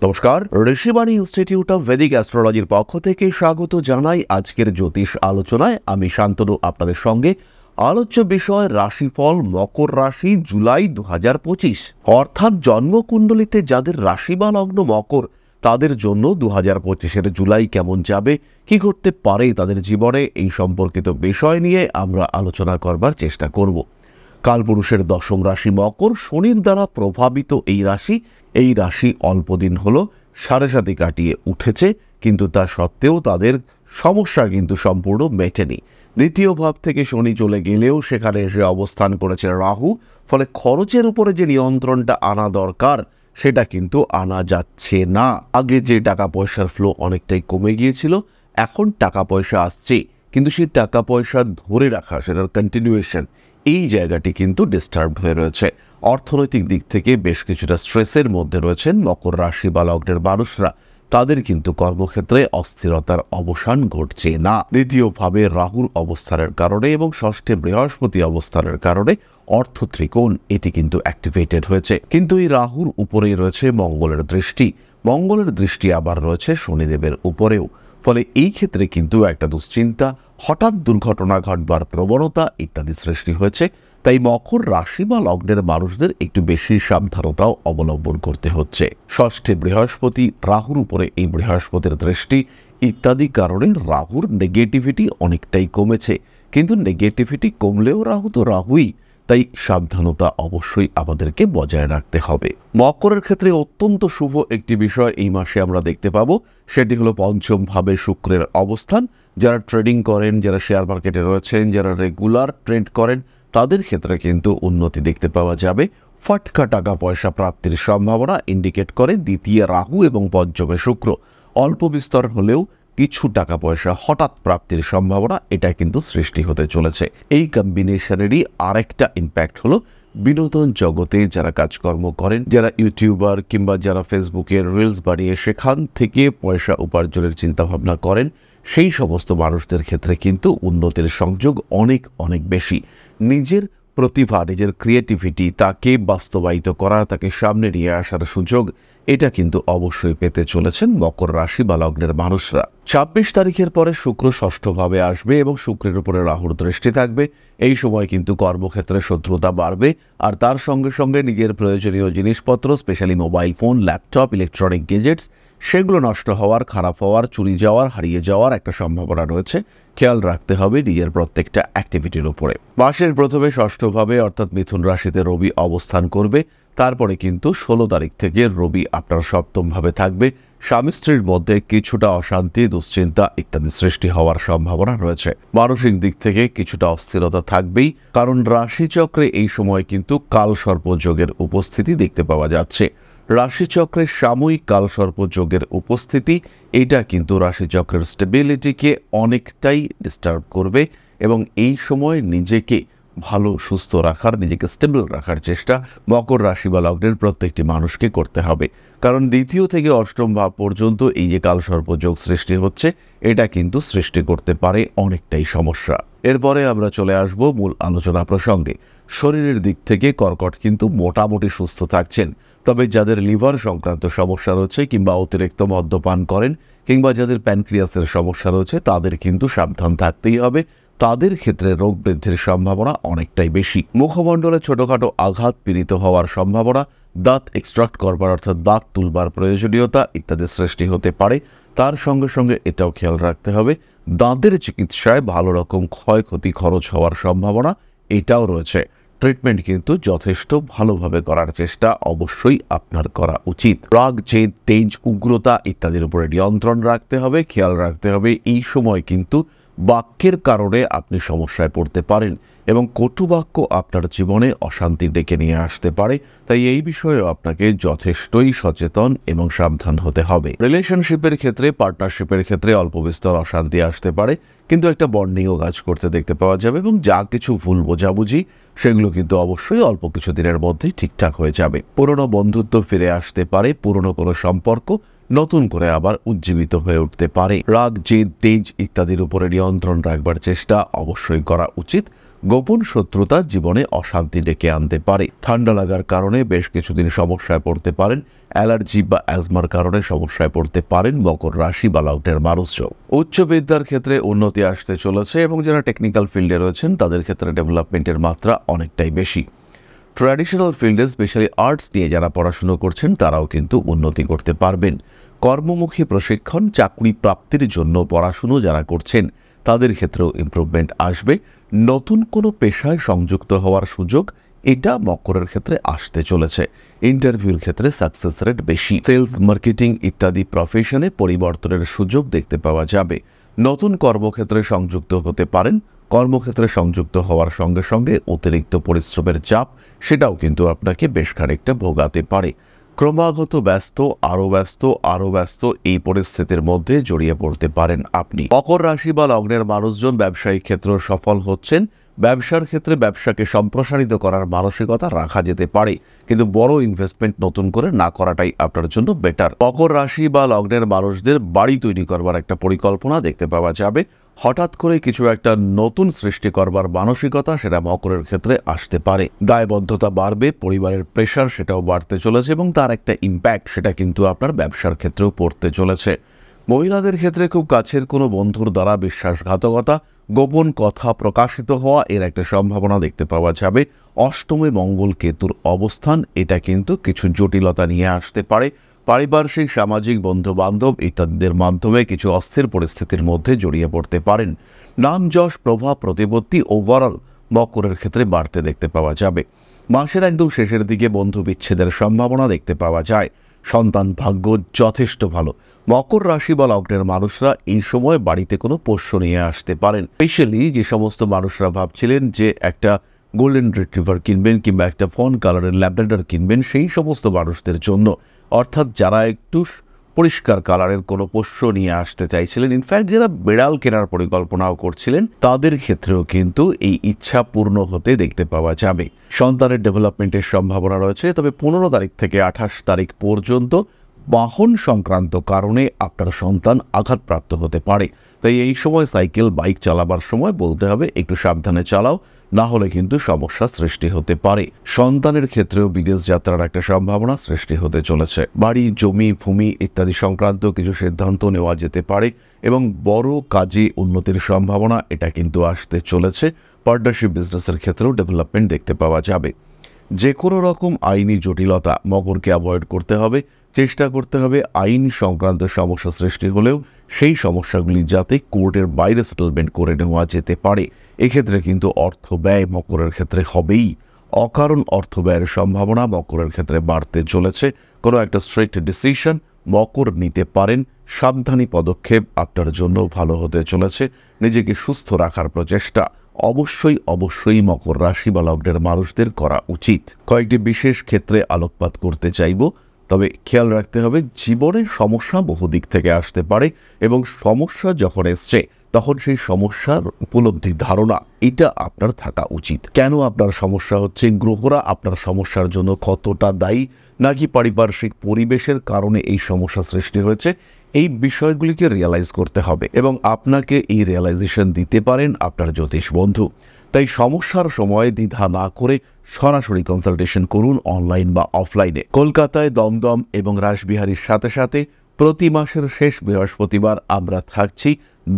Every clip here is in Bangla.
নমস্কার, ঋষিবাণী ইনস্টিটিউট অফ ভেদিক অ্যাস্ট্রোলজির পক্ষ থেকে স্বাগত জানাই আজকের জ্যোতিষ আলোচনায়। আমি শান্তনু আপনাদের সঙ্গে। আলোচ্য বিষয় রাশিফল মকর রাশি জুলাই 2025, অর্থাৎ জন্মকুণ্ডলিতে যাদের রাশি বা লগ্ন মকর তাদের জন্য 2025-এর জুলাই কেমন যাবে, কি ঘটতে পারে তাদের জীবনে, এই সম্পর্কিত বিষয় নিয়ে আমরা আলোচনা করবার চেষ্টা করব। কালপুরুষের দশম রাশি মকর, শনির দ্বারা প্রভাবিত এই রাশি অল্পদিন হলো সাড়ে সাতি কাটিয়ে উঠেছে, কিন্তু তা সত্ত্বেও তাদের সমস্যা কিন্তু সম্পূর্ণ মেটেনি। দ্বিতীয় ভাব থেকে শনি চলে গেলেও সেখানে এসে অবস্থান করেছে রাহু, ফলে খরচের উপরে যে নিয়ন্ত্রণটা আনা দরকার সেটা কিন্তু আনা যাচ্ছে না। আগে যে টাকা পয়সার ফ্লো অনেকটাই কমে গিয়েছিল, এখন টাকা পয়সা আসছে, কিন্তু সেই টাকা পয়সা ধরে রাখা, সেটার কন্টিনিউয়েশন, এই জায়গাটি কিন্তু ডিস্টার্বড হয়ে রয়েছে। অর্থনৈতিক দিক থেকে বেশ কিছুটা স্ট্রেসের মধ্যে রয়েছেন মকর রাশি বা লগ্নের মানুষরা। তাদের কিন্তু কর্মক্ষেত্রে অস্থিরতার অবসান ঘটছে না। দ্বিতীয়ভাবে রাহুর অবস্থানের কারণে এবং ষষ্ঠে বৃহস্পতি অবস্থানের কারণে অর্থ ত্রিকোণ এটি কিন্তু অ্যাক্টিভেটেড হয়েছে, কিন্তু এই রাহুর উপরেই রয়েছে মঙ্গলের দৃষ্টি আবার রয়েছে শনিদেবের উপরেও। ফলে এই ক্ষেত্রে কিন্তু একটা দুশ্চিন্তা, হঠাৎ দুর্ঘটনা ঘটবার প্রবণতা ইত্যাদি সৃষ্টি হয়েছে। তাই মকর রাশি বা লগ্নের মানুষদের একটু বেশি সাবধানতাও অবলম্বন করতে হচ্ছে। ষষ্ঠে বৃহস্পতি, রাহুর উপরে এই বৃহস্পতির দৃষ্টি ইত্যাদি কারণে রাহুর নেগেটিভিটি অনেকটাই কমেছে, কিন্তু নেগেটিভিটি কমলেও রাহু তো রাহুই, তাই সাবধানতা অবশ্যই আমাদেরকে বজায় রাখতে হবে। মকরের ক্ষেত্রে অত্যন্ত শুভ একটি বিষয় এই মাসে আমরা দেখতে পাবো, সেটি হলো পঞ্চম ভাবে শুক্রের অবস্থান। যারা ট্রেডিং করেন, যারা শেয়ার মার্কেটে রয়েছেন, যারা রেগুলার ট্রেড করেন, তাদের ক্ষেত্রে কিন্তু উন্নতি দেখতে পাওয়া যাবে। ফটকা টাকা পয়সা প্রাপ্তির সম্ভাবনা ইন্ডিকেট করে দ্বিতীয় রাহু এবং পঞ্চমে শুক্র। অল্প বিস্তর হলেও কিছু টাকা পয়সা হঠাৎ প্রাপ্তির সম্ভাবনা এটা কিন্তু সৃষ্টি হতে চলেছে। এই কম্বিনেশনেরই আরেকটা ইম্প্যাক্ট হলো বিনোদন জগতে যারা কাজকর্ম করেন, যারা ইউটিউবার কিংবা যারা ফেসবুকের রিলস বানিয়ে সেখান থেকে পয়সা উপার্জনের চিন্তাভাবনা করেন, সেই সমস্ত মানুষদের ক্ষেত্রে কিন্তু উন্নতির সংযোগ অনেক অনেক বেশি। নিজের প্রতিভা, নিজের ক্রিয়েটিভিটি তাকে বাস্তবায়িত করা, তাকে সামনে নিয়ে আসার সুযোগ এটা কিন্তু অবশ্যই পেতে চলেছেন মকর রাশি বা লগ্নের মানুষরা। 26 তারিখের পরে শুক্র ষষ্ঠভাবে আসবে এবং শুক্রের উপরে রাহুর দৃষ্টি থাকবে। এই সময় কিন্তু কর্মক্ষেত্রে শত্রুতা বাড়বে, আর তার সঙ্গে সঙ্গে নিজের প্রয়োজনীয় জিনিসপত্র, specially mobile phone, laptop, electronic gadgets, সেগুলো নষ্ট হওয়ার, খারাপ হওয়ার, চুরি যাওয়ার, হারিয়ে যাওয়ার একটা সম্ভাবনা রয়েছে। খেয়াল রাখতে হবে নিজের প্রত্যেকটা অ্যাক্টিভিটির উপরে। মাসের প্রথমে ষষ্ঠভাবে অর্থাৎ মিথুন রাশিতে রবি অবস্থান করবে, তারপরে কিন্তু 16 তারিখ থেকে রবি আপনার সপ্তমভাবে থাকবে। স্বামী স্ত্রীর মধ্যে কিছুটা অশান্তি, দুশ্চিন্তা ইত্যাদি সৃষ্টি হওয়ার সম্ভাবনা রয়েছে। মানসিক দিক থেকে কিছুটা অস্থিরতা থাকবেই, কারণ রাশিচক্রে এই সময় কিন্তু কালসর্প যোগের উপস্থিতি দেখতে পাওয়া যাচ্ছে। রাশিচক্রে সাময়িক কালসর্প যোগের উপস্থিতি এটা কিন্তু রাশিচক্রের স্টেবিলিটিকে অনেকটাই ডিস্টার্ব করবে, এবং এই সময় নিজেকে ভালো সুস্থ রাখার, নিজেকে স্টেবল রাখার চেষ্টা মকর রাশি বা লগ্নের প্রত্যেকটি মানুষকে করতে হবে। কারণ দ্বিতীয় থেকে অষ্টম ভাব পর্যন্ত এই যে কালসর্প যোগ সৃষ্টি হচ্ছে, এটা কিন্তু সৃষ্টি করতে পারে অনেকটাই সমস্যা। এরপরে আমরা চলে আসব মূল আলোচনা প্রসঙ্গে। শরীরের দিক থেকে কর্কট কিন্তু মোটামুটি সুস্থ থাকছেন, তবে যাদের লিভার সংক্রান্ত সমস্যা রয়েছে কিংবা অতিরিক্ত মদ্যপান করেন কিংবা যাদের প্যানক্রিয়াসের সমস্যা রয়েছে, তাদের কিন্তু সাবধান থাকতেই হবে। তাদের ক্ষেত্রে রোগ বৃদ্ধির সম্ভাবনা অনেকটাই বেশি। মুখমণ্ডলে ছোটখাটো আঘাত পীড়িত হওয়ার সম্ভাবনা, দাঁত এক্সট্রাক্ট করবার অর্থাৎ দাঁত তুলবার প্রয়োজনীয়তা ইত্যাদি সৃষ্টি হতে পারে। তার সঙ্গে সঙ্গে এটাও খেয়াল রাখতে হবে দাঁতের চিকিৎসায় ভালো রকম ক্ষয়ক্ষতি খরচ হওয়ার সম্ভাবনা এটাও রয়েছে। ট্রিটমেন্ট কিন্তু যথেষ্ট ভালোভাবে করার চেষ্টা অবশ্যই আপনার করা উচিত। রাগ, জেদ, তেজ, উগ্রতা ইত্যাদির উপরে নিয়ন্ত্রণ রাখতে হবে। খেয়াল রাখতে হবে এই সময় কিন্তু বাক্যের কারণে আপনি সমস্যায় পড়তে পারেন এবং কটু বাক্য আপনার জীবনে অশান্তি ডেকে নিয়ে আসতে পারে। তাই এই বিষয়েও আপনাকে যথেষ্টই সচেতন এবং সাবধান হতে হবে। রিলেশনশিপের ক্ষেত্রে, পার্টনারশিপের ক্ষেত্রে অল্প বিস্তর অশান্তি আসতে পারে, কিন্তু একটা বন্ডিংও কাজ করতে দেখতে পাওয়া যাবে, এবং যা কিছু ভুল বোঝাবুঝি সেগুলো কিন্তু অবশ্যই অল্প কিছু দিনের মধ্যেই ঠিকঠাক হয়ে যাবে। পুরনো বন্ধুত্ব ফিরে আসতে পারে, পুরনো কোনো সম্পর্ক নতুন করে আবার উজ্জীবিত হয়ে উঠতে পারে। রাগ, জেদ, তেজ ইত্যাদির উপরে নিয়ন্ত্রণ রাখবার চেষ্টা অবশ্যই করা উচিত। গোপন শত্রুতা জীবনে অশান্তি ডেকে আনতে পারে। ঠান্ডা লাগার কারণে বেশ কিছুদিন সমস্যায় পড়তে পারেন। অ্যালার্জি বা অ্যাজমার কারণে সমস্যায় পড়তে পারেন মকর রাশি বা লগ্নের মানুষজন। উচ্চ বিদ্যার ক্ষেত্রে উন্নতি আসতে চলেছে এবং যারা টেকনিক্যাল ফিল্ডে রয়েছেন তাদের ক্ষেত্রে ডেভেলপমেন্টের মাত্রা অনেকটাই বেশি। ট্র্যাডিশনাল ফিল্ডে স্পেশালি আর্টস নিয়ে যারা পড়াশুনো করছেন তারাও কিন্তু উন্নতি করতে পারবেন। কর্মমুখী প্রশিক্ষণ, চাকরি প্রাপ্তির জন্য পড়াশুনো যারা করছেন তাদের ক্ষেত্রেও ইমপ্রুভমেন্ট আসবে। নতুন কোনো পেশায় সংযুক্ত হওয়ার সুযোগ এটা মকরের ক্ষেত্রে আসতে চলেছে। ইন্টারভিউর ক্ষেত্রে সাকসেস রেট বেশি। সেলস, মার্কেটিং ইত্যাদি প্রফেশনে পরিবর্তনের সুযোগ দেখতে পাওয়া যাবে। নতুন কর্মক্ষেত্রে সংযুক্ত হতে পারেন। কর্মক্ষেত্রে সংযুক্ত হওয়ার সঙ্গে সঙ্গে অতিরিক্ত পরিশ্রমের চাপ সেটাও কিন্তু আপনাকে বেশ খানিকটা ভোগাতে পারে। ক্রমাগত ব্যস্ত, আরও ব্যস্ত এই পরিস্থিতির মধ্যে জড়িয়ে পড়তে পারেন আপনি। মকর রাশি বা লগ্নের মানুষজন ব্যবসায়িক ক্ষেত্রে সফল হচ্ছেন। ব্যবসার ক্ষেত্রে ব্যবসাকে সম্প্রসারিত করার মানসিকতা রাখা যেতে পারে, কিন্তু বড় ইনভেস্টমেন্ট নতুন করে না করাটাই আপনার জন্য বেটার। মকর রাশি বা লগ্নের মানুষদের বাড়ি তৈরি করবার একটা পরিকল্পনা দেখতে পাওয়া যাবে। হঠাৎ করে কিছু একটা নতুন সৃষ্টি করবার মানসিকতা সেটা মকরের ক্ষেত্রে আসতে পারে। দায়বদ্ধতা বাড়বে, পরিবারের প্রেশার সেটাও বাড়তে চলেছে এবং তার একটা ইম্প্যাক্ট সেটা কিন্তু আপনার ব্যবসার ক্ষেত্রেও পড়তে চলেছে। মহিলাদের ক্ষেত্রে খুব কাছের কোনো বন্ধুর দ্বারা বিশ্বাসঘাতকতা, গোপন কথা প্রকাশিত হওয়া এর একটা সম্ভাবনা দেখতে পাওয়া যাবে। অষ্টমে মঙ্গল কেতুর অবস্থান এটা কিন্তু কিছু জটিলতা নিয়ে আসতে পারে। পারিপার্শ্বিক, সামাজিক, বন্ধু বান্ধব ইত্যাদিদের মাধ্যমে কিছু অস্থির পরিস্থিতির মধ্যে জড়িয়ে পড়তে পারেন। নাম যশ, প্রভাব, প্রতিপত্তি ওভারঅল মকরের ক্ষেত্রে বাড়তে দেখতে পাওয়া যাবে। মাসের একদম শেষের দিকে বন্ধু বিচ্ছেদের সম্ভাবনা দেখতে পাওয়া যায়। সন্তান ভাগ্য যথেষ্ট ভালো। মকর রাশি বা লগ্নের মানুষরা এই সময় বাড়িতে কোনো পোষ্য নিয়ে আসতে পারেন। স্পেশালি যে সমস্ত মানুষরা ভাবছিলেন যে একটা গোল্ডেন রিট্রিভার কিনবেন কিংবা একটা ফন কালারের ল্যাব্রাডর কিনবেন, সেই সমস্ত মানুষদের জন্য, অর্থাৎ যারা একটু পরিষ্কার কালারের কোনো পোষ্য নিয়ে আসতে চাইছিলেন, ইনফ্যাক্ট যারা বিড়াল কেনার পরিকল্পনাও করছিলেন, তাদের ক্ষেত্রেও কিন্তু এই ইচ্ছা পূর্ণ হতে দেখতে পাওয়া যাবে। সন্তানের ডেভেলপমেন্টের সম্ভাবনা রয়েছে, তবে 15 তারিখ থেকে 28 তারিখ পর্যন্ত বাহন সংক্রান্ত কারণে আপনার সন্তান আঘাতপ্রাপ্ত হতে পারে। তাই এই সময় সাইকেল, বাইক চালাবার সময় বলতে হবে একটু সাবধানে চালাও, না হলে কিন্তু সমস্যা সৃষ্টি হতে পারে। সন্তানের ক্ষেত্রেও বিদেশ যাত্রার একটা সম্ভাবনা সৃষ্টি হতে চলেছে। বাড়ি, জমি, ভূমি ইত্যাদি সংক্রান্ত কিছু সিদ্ধান্ত নেওয়া যেতে পারে এবং বড় কাজে উন্নতির সম্ভাবনা এটা কিন্তু আসতে চলেছে। পার্টনারশিপ বিজনেসের ক্ষেত্রেও ডেভেলপমেন্ট দেখতে পাওয়া যাবে। যে কোনো রকম আইনি জটিলতা মকরকে অ্যাভয়েড করতে হবে। চেষ্টা করতে হবে আইন সংক্রান্ত সমস্যা সৃষ্টি হলেও সেই সমস্যাগুলি যাতে কোর্টের বাইরে সেটেলমেন্ট করে নেওয়া যেতে পারে। এক্ষেত্রে কিন্তু অর্থ ব্যয় মকরের ক্ষেত্রে হবেই। অকারণ অর্থ ব্যয়ের সম্ভাবনা মকরের ক্ষেত্রে বাড়তে চলেছে। কোনো একটা স্ট্রিক্ট ডিসিশন মকর নিতে পারেন। সাবধানী পদক্ষেপ আপনার জন্য ভালো হতে চলেছে। নিজেকে সুস্থ রাখার প্রচেষ্টা অবশ্যই মকর রাশি বা লগ্নের মানুষদের করা উচিত। কয়েকটি বিশেষ ক্ষেত্রে আলোকপাত করতে চাইব, তবে খেয়াল রাখতে হবে জীবনের সমস্যা বহু দিক থেকে আসতে পারে এবং সমস্যা যখন এসছে তখন সেই সমস্যার উপলব্ধি, ধারণা এটা আপনার থাকা উচিত। কেন আপনার সমস্যা হচ্ছে, গ্রহরা আপনার সমস্যার জন্য কতটা দায়ী, নাকি পারিপার্শ্বিক পরিবেশের কারণে এই সমস্যা সৃষ্টি হয়েছে, এই বিষয়গুলিকে রিয়ালাইজ করতে হবে এবং আপনাকে এই রিয়ালাইজেশন দিতে পারেন আপনার জ্যোতিষ বন্ধু। তাই সমস্যার সময় দ্বিধা না করে সরাসরি কনসালটেশন করুন, অনলাইন বা অফলাইনে। কলকাতায় দমদম এবং রাসবিহারীর সাথে সাথে প্রতি মাসের শেষ বৃহস্পতিবার আমরা থাকছি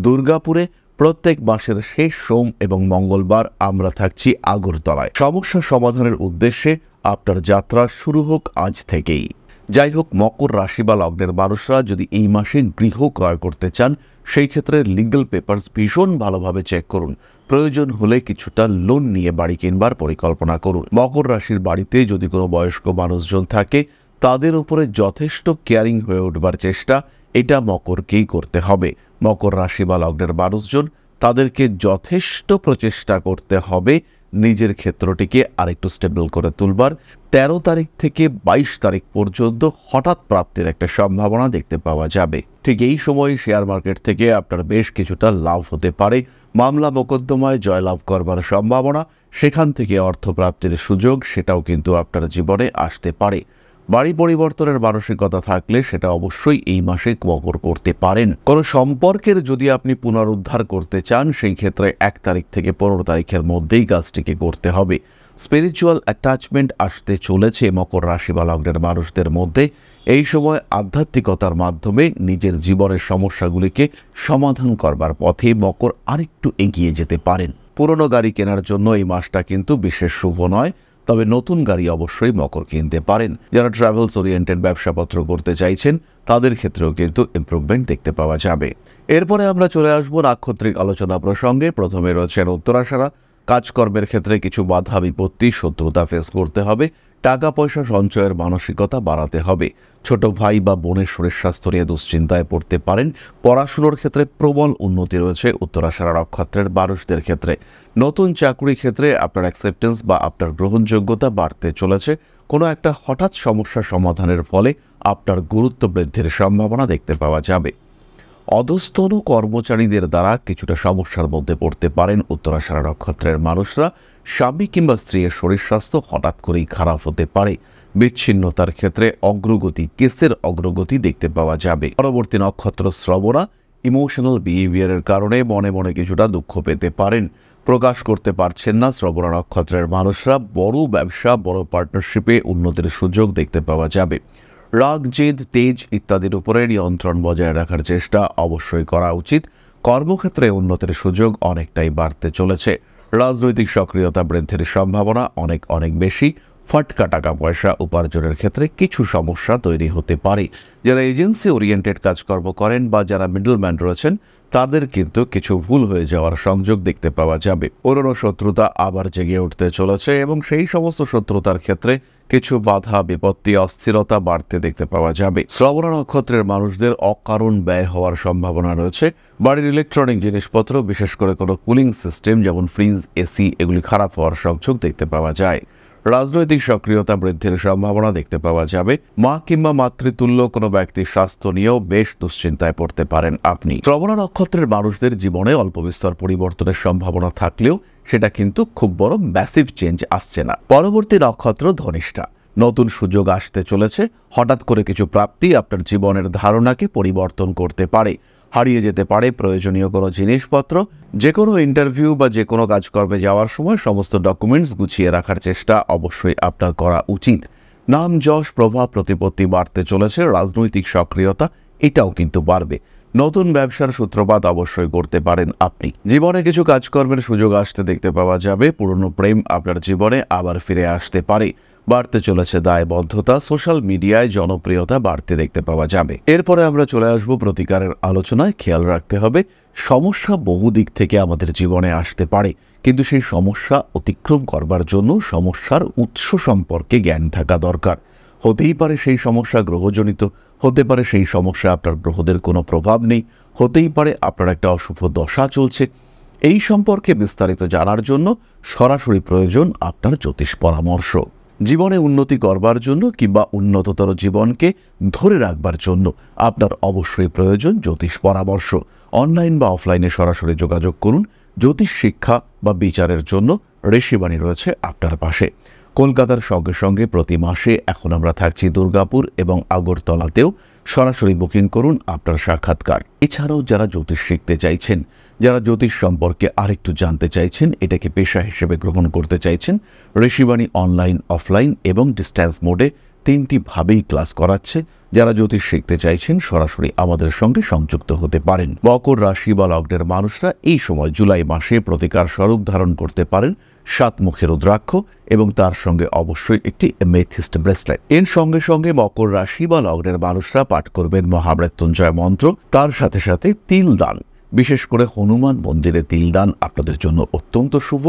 দুর্গাপুরে। প্রত্যেক মাসের শেষ সোম এবং মঙ্গলবার আমরা থাকছি আগরতলায়। সমস্যা সমাধানের উদ্দেশ্যে আপনার যাত্রা শুরু হোক আজ থেকেই। যাই হোক, মকর রাশি বা লগ্নের মানুষরা যদি এই মাসে গৃহ ক্রয় করতে চান, সেই ক্ষেত্রে লিগ্যাল পেপারস ভীষণ ভালোভাবে চেক করুন। প্রয়োজন হলে কিছুটা লোন নিয়ে বাড়ি কিনবার পরিকল্পনা করুন। মকর রাশির বাড়িতে যদি কোনো বয়স্ক মানুষজন থাকে, তাদের উপরে যথেষ্ট কেয়ারিং হয়ে উঠবার চেষ্টা এটা মকরকেই করতে হবে। মকর রাশি বা লগ্নের মানুষজন তাদেরকে যথেষ্ট প্রচেষ্টা করতে হবে নিজের ক্ষেত্রটিকে আরেকটু স্টেবল করে তুলবার। 13 তারিখ থেকে 22 তারিখ পর্যন্ত হঠাৎ প্রাপ্তির একটা সম্ভাবনা দেখতে পাওয়া যাবে। ঠিক এই সময় শেয়ার মার্কেট থেকে আপনার বেশ কিছুটা লাভ হতে পারে। মামলা মোকদ্দমায় জয়লাভ করবার সম্ভাবনা, সেখান থেকে অর্থপ্রাপ্তির সুযোগ সেটাও কিন্তু আপনার জীবনে আসতে পারে। বাড়ি পরিবর্তনের মানসিকতা থাকলে সেটা অবশ্যই এই মাসে মকর করতে পারেন। কোনো সম্পর্কের যদি আপনি পুনরুদ্ধার করতে চান, সেই ক্ষেত্রে 1 তারিখ থেকে 15 তারিখের মধ্যেই কাজটিকে করতে হবে। স্পিরিচুয়াল অ্যাটাচমেন্ট আসতে চলেছে মকর রাশি বা লগ্নের মানুষদের মধ্যে। এই সময় আধ্যাত্মিকতার মাধ্যমে নিজের জীবনের সমস্যাগুলিকে সমাধান করবার পথে মকর আরেকটু এগিয়ে যেতে পারেন। পুরনো গাড়ি কেনার জন্য এই মাসটা কিন্তু বিশেষ শুভ নয়, তবে নতুন গাড়ি অবশ্যই মকর কিনতে পারেন। যারা ট্রাভেলস ওরিয়েন্টেড ব্যবসাপত্র করতে চাইছেন তাদের ক্ষেত্রেও কিন্তু ইমপ্রুভমেন্ট দেখতে পাওয়া যাবে। এরপরে আমরা চলে আসবো নাক্ষত্রিক আলোচনা প্রসঙ্গে। প্রথমে রয়েছেন উত্তরাষাঢ়া। কাজকর্মের ক্ষেত্রে কিছু বাধা বিপত্তি, শত্রুতা ফেস করতে হবে। টাকা পয়সা সঞ্চয়ের মানসিকতা বাড়াতে হবে। ছোট ভাই বা বোনের শরীর স্বাস্থ্য নিয়ে দুশ্চিন্তায় পড়তে পারেন। পড়াশুনোর ক্ষেত্রে প্রবল উন্নতি রয়েছে উত্তরাষাঢ়া নক্ষত্রের মানুষদের ক্ষেত্রে। নতুন চাকরি ক্ষেত্রে আপনার অ্যাকসেপ্টেন্স বা আপনার গ্রহণযোগ্যতা বাড়তে চলেছে। কোনো একটা হঠাৎ সমস্যা সমাধানের ফলে আপনার গুরুত্ব বৃদ্ধির সম্ভাবনা দেখতে পাওয়া যাবে। অধস্তন কর্মচারীদের দ্বারা কিছুটা সমস্যার মধ্যে পড়তে পারেন উত্তরাষাঢ়া নক্ষত্রের মানুষরা। স্বামী কিংবা স্ত্রীর শরীর স্বাস্থ্য হঠাৎ করেই খারাপ হতে পারে। বিচ্ছিন্নতার ক্ষেত্রে কেসের অগ্রগতি দেখতে পাওয়া যাবে। পরবর্তী নক্ষত্র শ্রবণা। ইমোশনাল বিহেভিয়ারের কারণে মনে মনে কিছুটা দুঃখ পেতে পারেন, প্রকাশ করতে পারছেন না। শ্রবণা নক্ষত্রের মানুষরা বড় ব্যবসা, বড় পার্টনারশিপে উন্নতির সুযোগ দেখতে পাওয়া যাবে। রাগ, জেদ, তেজ ইত্যাদির উপরে নিয়ন্ত্রণ বজায় রাখার চেষ্টা অবশ্যই করা উচিত। কর্মক্ষেত্রে উন্নতির সুযোগ অনেকটাই বাড়তে চলেছে। রাজনৈতিক সক্রিয়তা বৃদ্ধির সম্ভাবনা অনেক বেশি। ফাটকা টাকা পয়সা উপার্জনের ক্ষেত্রে কিছু সমস্যা তৈরি হতে পারে। যারা এজেন্সি ওরিয়েন্টেড কাজকর্ম করেন বা যারা মিডলম্যান রয়েছেন তাদের কিন্তু কিছু ভুল হয়ে যাওয়ার সংযোগ দেখতে পাওয়া যাবে। পুরনো শত্রুতা আবার জেগে উঠতে চলেছে এবং সেই সমস্ত শত্রুতার ক্ষেত্রে কিছু বাধা বিপত্তি, অস্থিরতা বাড়তে দেখতে পাওয়া যাবে। শ্রবণা নক্ষত্রের মানুষদের অকারণ ব্যয় হওয়ার সম্ভাবনা রয়েছে। বাড়ির ইলেকট্রনিক জিনিসপত্র, বিশেষ করে কোনো কুলিং সিস্টেম যেমন ফ্রিজ, এসি এগুলি খারাপ হওয়ার সংযোগ দেখতে পাওয়া যায়। রাজনৈতিক সক্রিয়তা বৃদ্ধির সম্ভাবনা দেখতে পাওয়া যাবে। মা কিংবা মাতৃতুল্য কোনো ব্যক্তির স্বাস্থ্য নিয়েও বেশ দুশ্চিন্তায় পড়তে পারেন আপনি। শ্রবণা নক্ষত্রের মানুষদের জীবনে অল্প বিস্তর পরিবর্তনের সম্ভাবনা থাকলেও সেটা কিন্তু খুব বড় ম্যাসিভ চেঞ্জ আসছে না। পরবর্তী নক্ষত্র ধনিষ্ঠা। নতুন সুযোগ আসতে চলেছে। হঠাৎ করে কিছু প্রাপ্তি আপনার জীবনের ধারণাকে পরিবর্তন করতে পারে। হারিয়ে যেতে পারে প্রয়োজনীয় কোনো জিনিসপত্র। যে কোনো ইন্টারভিউ বা যে কোনো কাজকর্মে যাওয়ার সময় সমস্ত ডকুমেন্টস গুছিয়ে রাখার চেষ্টা অবশ্যই আপনার করা উচিত। নাম, যশ, প্রভাব, প্রতিপত্তি বাড়তে চলেছে। রাজনৈতিক সক্রিয়তা এটাও কিন্তু বাড়বে। নতুন ব্যবসার সূত্রপাত অবশ্যই করতে পারেন আপনি। জীবনে কিছু কাজকর্মের সুযোগ আসতে দেখতে পাওয়া যাবে। পুরনো প্রেম আপনার জীবনে আবার ফিরে আসতে পারে। বাড়তে চলেছে দায়বদ্ধতা। সোশ্যাল মিডিয়ায় জনপ্রিয়তা বাড়তে দেখতে পাওয়া যাবে। এরপরে আমরা চলে আসব প্রতিকারের আলোচনায়। খেয়াল রাখতে হবে, সমস্যা বহু দিক থেকে আমাদের জীবনে আসতে পারে, কিন্তু সেই সমস্যা অতিক্রম করবার জন্য সমস্যার উৎস সম্পর্কে জ্ঞান থাকা দরকার। হতেই পারে সেই সমস্যা গ্রহজনিত, হতে পারে সেই সমস্যা আপনার গ্রহদের কোনো প্রভাব নেই, হতেই পারে আপনার একটা অশুভ দশা চলছে। এই সম্পর্কে বিস্তারিত জানার জন্য সরাসরি প্রয়োজন আপনার জ্যোতিষ পরামর্শ। জীবনে উন্নতি করবার জন্য কিংবা উন্নততর জীবনকে ধরে রাখবার জন্য আপনার অবশ্যই প্রয়োজন জ্যোতিষ পরামর্শ। অনলাইন বা অফলাইনে সরাসরি যোগাযোগ করুন। জ্যোতিষ শিক্ষা বা বিচারের জন্য ঋষিবাণী রয়েছে আপনার পাশে। কলকাতার সঙ্গে সঙ্গে প্রতি মাসে এখন আমরা থাকছি দুর্গাপুর এবং আগরতলাতেও। সরাসরি বুকিং করুন আপনার সাক্ষাৎকার। এছাড়াও যারা জ্যোতিষ শিখতে চাইছেন, যারা জ্যোতিষ সম্পর্কে আরেকটু জানতে চাইছেন, এটাকে পেশা হিসেবে গ্রহণ করতে চাইছেন, ঋষিবাণী অনলাইন, অফলাইন এবং ডিস্ট্যান্স মোডে 3টি ভাবেই ক্লাস করাচ্ছে। যারা জ্যোতিষ শিখতে চাইছেন সরাসরি আমাদের সঙ্গে সংযুক্ত হতে পারেন। মকর রাশি বা লগ্নের মানুষরা এই সময় জুলাই মাসে প্রতিকার স্বরূপ ধারণ করতে পারেন 7 মুখের রুদ্রাক্ষ এবং তার সঙ্গে অবশ্যই একটি এমেথিস্ট ব্রেসলেট। এর সঙ্গে সঙ্গে মকর রাশি বা লগ্নের মানুষরা পাঠ করবেন মহামৃত্যুঞ্জয় মন্ত্র। তার সাথে সাথে তিল দান, বিশেষ করে হনুমান মন্দিরে তিল দান আপনাদের জন্য অত্যন্ত শুভ।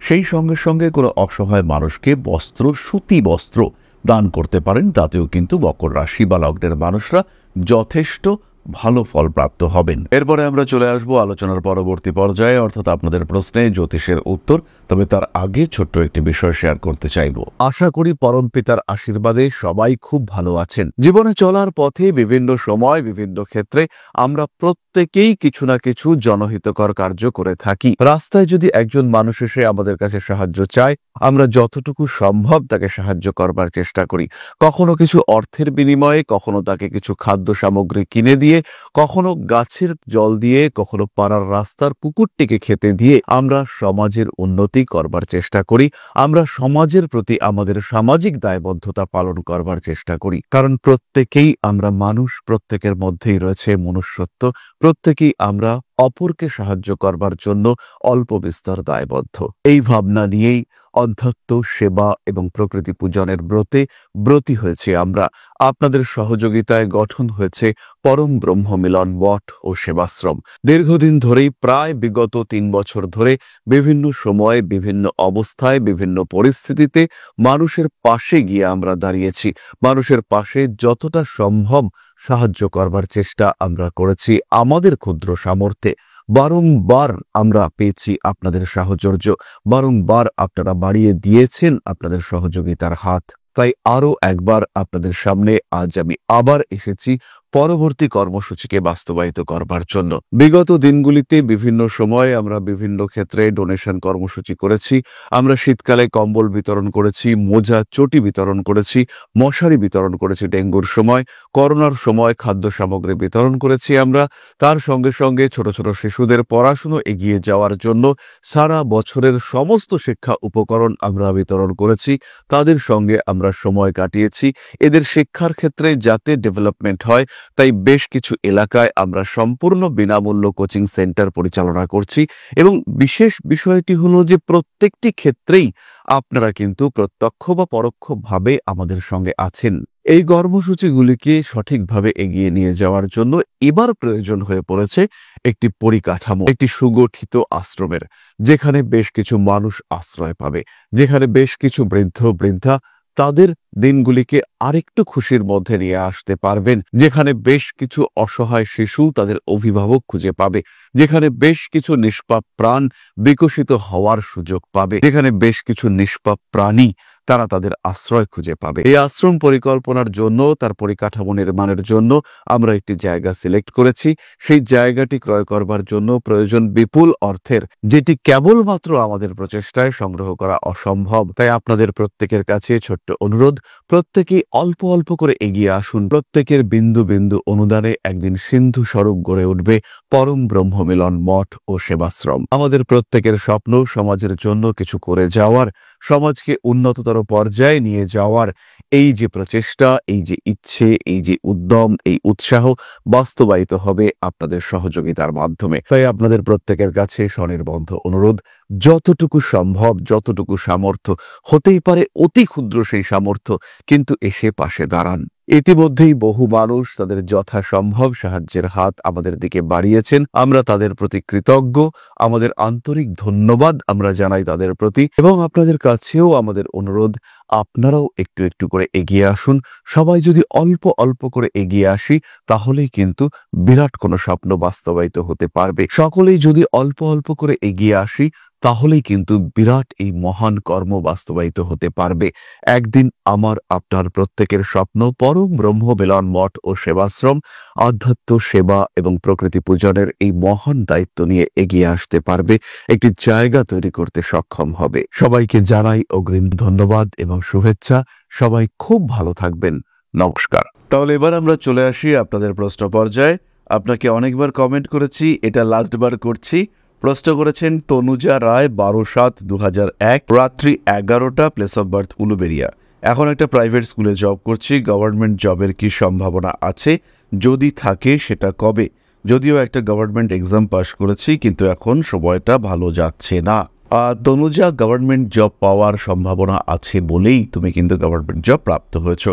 সেই সঙ্গে সঙ্গে কোনো অসহায় মানুষকে বস্ত্র, সুতি বস্ত্র দান করতে পারেন। তাতেও কিন্তু মকর রাশি বা লগ্নের মানুষরা যথেষ্ট ভালো ফল প্রাপ্ত হবেন। এরপরে আমরা চলে আসবো আলোচনার পরবর্তী পর্যায়ে, অর্থাৎ আপনাদের প্রশ্নে জ্যোতিষের উত্তর। তবে তার আগে ছোট্ট একটি বিষয় শেয়ার করতে চাইব। আশা করি পরম পিতার আশীর্বাদে সবাই খুব ভালো আছেন। জীবনে চলার পথে বিভিন্ন সময় বিভিন্ন ক্ষেত্রে আমরা প্রত্যেকেই কিছু না কিছু জনহিতকর কার্য করে থাকি। রাস্তায় যদি একজন মানুষ এসে আমাদের কাছে সাহায্য চায়, আমরা যতটুকু সম্ভব তাকে সাহায্য করবার চেষ্টা করি। কখনো কিছু অর্থের বিনিময়ে, কখনো তাকে কিছু খাদ্য সামগ্রী কিনে দিয়ে, কখনো গাছের জল দিয়ে, কখনো পাড়ার রাস্তার কুকুরটিকে খেতে দিয়ে আমরা সমাজের উন্নতি করবার চেষ্টা করি। আমরা সমাজের প্রতি আমাদের সামাজিক দায়বদ্ধতা পালন করবার চেষ্টা করি, কারণ প্রত্যেকেই আমরা মানুষ, প্রত্যেকের মধ্যেই রয়েছে মনুষ্যত্ব, প্রত্যেকেই আমরা অপরকে সাহায্য করবার জন্য অল্প বিস্তর দায়বদ্ধ। এই ভাবনা নিয়েই অধ্যাত্ম, সেবা এবং প্রকৃতি পূজনের ব্রতী হয়েছে আমরা। আপনাদের সহযোগিতায় গঠন হয়েছে পরম ব্রহ্ম মিলন মঠ ও সেবাশ্রম। দীর্ঘদিন ধরেই, প্রায় বিগত 3 বছর ধরে বিভিন্ন সময়ে, বিভিন্ন অবস্থায়, বিভিন্ন পরিস্থিতিতে মানুষের পাশে গিয়ে আমরা দাঁড়িয়েছি। মানুষের পাশে যতটা সম্ভব সাহায্য করবার চেষ্টা আমরা করেছি আমাদের ক্ষুদ্র সামর্থ্যে। বারংবার আমরা পেয়েছি আপনাদের সাহচর্য, বারংবার আপনারা বাড়িয়ে দিয়েছেন আপনাদের সহযোগিতার হাত। তাই আরও একবার আপনাদের সামনে আজ আমি আবার এসেছি পরবর্তী কর্মসূচিকে বাস্তবায়িত করবার জন্য। বিগত দিনগুলিতে বিভিন্ন সময় আমরা বিভিন্ন ক্ষেত্রে ডোনেশন কর্মসূচি করেছি। আমরা শীতকালে কম্বল বিতরণ করেছি, মোজা, চটি বিতরণ করেছি, মশারি বিতরণ করেছি ডেঙ্গুর সময়, করোনার সময় খাদ্য সামগ্রী বিতরণ করেছি আমরা। তার সঙ্গে সঙ্গে ছোট ছোট শিশুদের পড়াশুনো এগিয়ে যাওয়ার জন্য সারা বছরের সমস্ত শিক্ষা উপকরণ আমরা বিতরণ করেছি। তাদের সঙ্গে আমরা সময় কাটিয়েছি। এদের শিক্ষার ক্ষেত্রে যাতে ডেভেলপমেন্ট হয়, তাই বেশ কিছু এলাকায় আমরা সম্পূর্ণ বিনামূল্য কোচিং সেন্টার পরিচালনা করছি। এবং বিশেষ বিষয়টি হলো যে প্রত্যেকটি ক্ষেত্রেই আপনারা কিন্তু প্রত্যক্ষ বা পরোক্ষভাবে আমাদের সঙ্গে আছেন। এই কর্মসূচিগুলিকে সঠিকভাবে এগিয়ে নিয়ে যাওয়ার জন্য এবার প্রয়োজন হয়ে পড়েছে একটি পরিকাঠামো, একটি সুগঠিত আশ্রমের, যেখানে বেশ কিছু মানুষ আশ্রয় পাবে, যেখানে বেশ কিছু বৃদ্ধ বৃদ্ধা তাদের দিনগুলিকে আরেকটু খুশির মধ্যে নিয়ে আসতে পারবেন, যেখানে বেশ কিছু অসহায় শিশু তাদের অভিভাবক খুঁজে পাবে, যেখানে বেশ কিছু নিষ্পাপ প্রাণ বিকশিত হওয়ার সুযোগ পাবে, যেখানে বেশ কিছু নিষ্পাপ প্রাণী তারা তাদের আশ্রয় খুঁজে পাবে। এই আশ্রম পরিকল্পনার জন্য, তার পরিকাঠামো নির্মাণের জন্য আমরা একটি জায়গা সিলেক্ট করেছি। সেই জায়গাটি ক্রয় করবার জন্য প্রয়োজন বিপুল অর্থের, যেটি কেবলমাত্র আমাদের প্রচেষ্টায় সংগ্রহ করা অসম্ভব। তাই আপনাদের প্রত্যেকের কাছে ছোট্ট অনুরোধ, প্রত্যেকেই অল্প অল্প করে এগিয়ে আসুন। প্রত্যেকের বিন্দু বিন্দু অনুদানে একদিন সিন্ধু স্বরূপ গড়ে উঠবে পরম ব্রহ্ম মিলন মঠ ও সেবাশ্রম। আমাদের প্রত্যেকের স্বপ্ন সমাজের জন্য কিছু করে যাওয়ার, সমাজকে উন্নততর পর্যায়ে নিয়ে যাওয়ার এই যে প্রচেষ্টা, এই যে ইচ্ছে, এই যে উদ্যম, এই উৎসাহ বাস্তবায়িত হবে আপনাদের সহযোগিতার মাধ্যমে। তাই আপনাদের প্রত্যেকের কাছে স্বনির্বন্ধ অনুরোধ, যতটুকু সম্ভব, যতটুকু সামর্থ্য, হতেই পারে অতি ক্ষুদ্র সেই সামর্থ্য, কিন্তু এসে পাশে দাঁড়ান। ইতিমধ্যেই বহু মানুষ তাদের যথাসম্ভব সাহায্যের হাত আমাদের দিকে বাড়িয়েছেন। আমরা তাদের প্রতি কৃতজ্ঞ, আমাদের আন্তরিক ধন্যবাদ আমরা জানাই তাদের প্রতি। এবং আপনাদের কাছেও আমাদের অনুরোধ, আপনারাও একটু একটু করে এগিয়ে আসুন। সবাই যদি অল্প অল্প করে এগিয়ে আসি, তাহলেই কিন্তু বিরাট কোনো স্বপ্ন বাস্তবায়িত হতে পারবে। সকলেই যদি অল্প অল্প করে এগিয়ে আসি, তাহলেই কিন্তু বিরাট এই মহান কর্ম বাস্তবায়িত হতে পারবে। একদিন আমার আপনার প্রত্যেকের স্বপ্ন পরম ব্রহ্ম মিলন মঠ ও সেবাশ্রম আধ্যাত্ম, সেবা এবং প্রকৃতি পূজনের এই মহান দায়িত্ব নিয়ে এগিয়ে আসতে পারবে, একটি জায়গা তৈরি করতে সক্ষম হবে। সবাইকে জানাই অগ্রিম ধন্যবাদ এবং শুভেচ্ছা। সবাই খুব ভালো থাকবেন। নমস্কার। তাহলে এবার আমরা চলে আসি আপনাদের প্রশ্ন পর্যায়ে। আপনাকে অনেকবার কমেন্ট করেছি, এটা লাস্টবার করছি। প্রশ্ন করেছেন তনুজা রায়, 12/7/2001, রাত্রি 11টা, প্লেস অফ বার্থ উলুবেড়িয়া। এখন একটা প্রাইভেট স্কুলে জব করছি, গভর্নমেন্ট জবের কি সম্ভাবনা আছে? যদি থাকে সেটা কবে? যদিও একটা গভর্নমেন্ট এক্সাম পাশ করেছি, কিন্তু এখন সময়টা ভালো যাচ্ছে না। তনুজা, গভর্নমেন্ট জব পাওয়ার সম্ভাবনা আছে বলেই তুমি কিন্তু গভর্নমেন্ট জব প্রাপ্ত হয়েছ।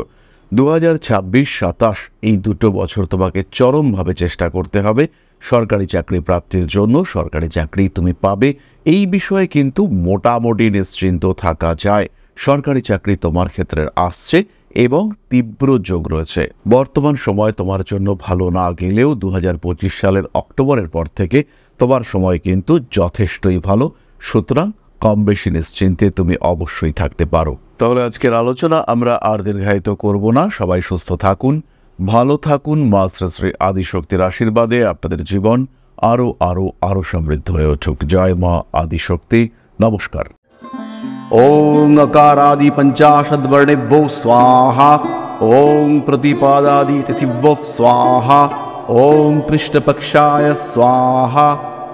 2026-27 এই দুটো বছর তোমাকে চরমভাবে চেষ্টা করতে হবে সরকারি চাকরি প্রাপ্তির জন্য। সরকারি চাকরি তুমি পাবে, এই বিষয়ে কিন্তু মোটামুটি নিশ্চিন্ত থাকা যায়। সরকারি চাকরি তোমার ক্ষেত্রে আসছে, এবং তীব্র যোগ রয়েছে। বর্তমান সময় তোমার জন্য ভালো না গেলেও 2025 সালের অক্টোবরের পর থেকে তোমার সময় কিন্তু যথেষ্টই ভালো, সুতরাং কম বেশি নিশ্চিন্তে তুমি অবশ্যই থাকতে পারো। তাহলে আজকের আলোচনা আমরা আর দীর্ঘায়িত করব না। সবাই সুস্থ থাকুন, ভালো থাকুন। মা শ্রী শ্রী আদিশক্তির আশীর্বাদে আপনাদের জীবন আরো আরো আরো সমৃদ্ধ হয়ে উঠুক। জয় মা আদিশক্তি। নমস্কার। ওং अकारादि पंचाशद्वर्णेभ्यो स्वाहा। ओं प्रतिपादादि तिथिभ्यो स्वाहा। ओं कृष्णपक्षाय स्वाहा।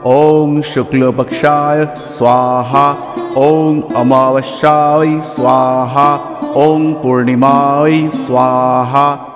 ओं शुक्लपक्षाय स्वाहा। ओं अमावस्याय स्वाहा। ओं पूर्णिमाय स्वाहा।